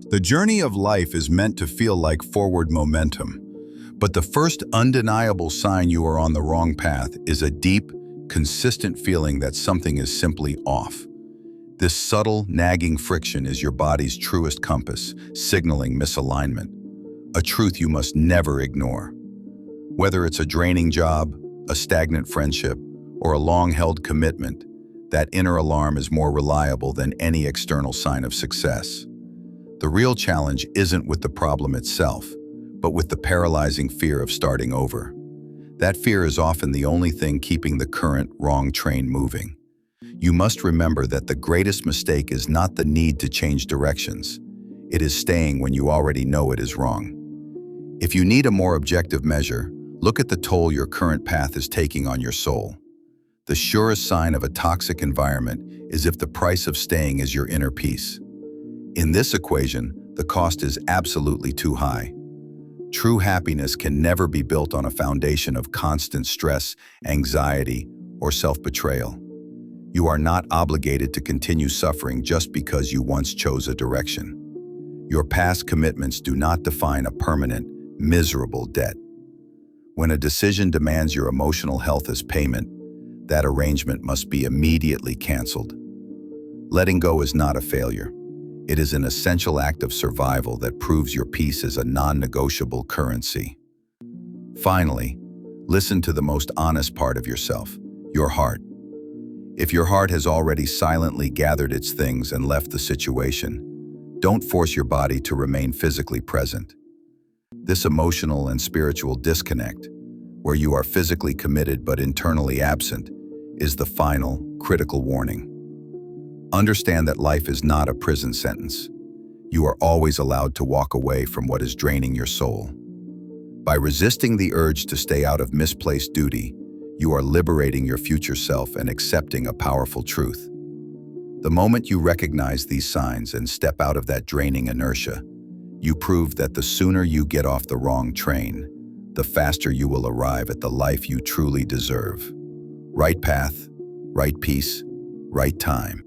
The journey of life is meant to feel like forward momentum, but the first undeniable sign you are on the wrong path is a deep, consistent feeling that something is simply off. This subtle, nagging friction is your body's truest compass, signaling misalignment, a truth you must never ignore. Whether it's a draining job, a stagnant friendship, or a long-held commitment, that inner alarm is more reliable than any external sign of success. The real challenge isn't with the problem itself, but with the paralyzing fear of starting over. That fear is often the only thing keeping the current wrong train moving. You must remember that the greatest mistake is not the need to change directions. It is staying when you already know it is wrong. If you need a more objective measure, look at the toll your current path is taking on your soul. The surest sign of a toxic environment is if the price of staying is your inner peace. In this equation, the cost is absolutely too high. True happiness can never be built on a foundation of constant stress, anxiety, or self-betrayal. You are not obligated to continue suffering just because you once chose a direction. Your past commitments do not define a permanent, miserable debt. When a decision demands your emotional health as payment, that arrangement must be immediately canceled. Letting go is not a failure. It is an essential act of survival that proves your peace is a non-negotiable currency. Finally, listen to the most honest part of yourself, your heart. If your heart has already silently gathered its things and left the situation, don't force your body to remain physically present. This emotional and spiritual disconnect, where you are physically committed but internally absent, is the final, critical warning. Understand that life is not a prison sentence. You are always allowed to walk away from what is draining your soul. By resisting the urge to stay out of misplaced duty, you are liberating your future self and accepting a powerful truth. The moment you recognize these signs and step out of that draining inertia, you prove that the sooner you get off the wrong train, the faster you will arrive at the life you truly deserve. Right path, right peace, right time.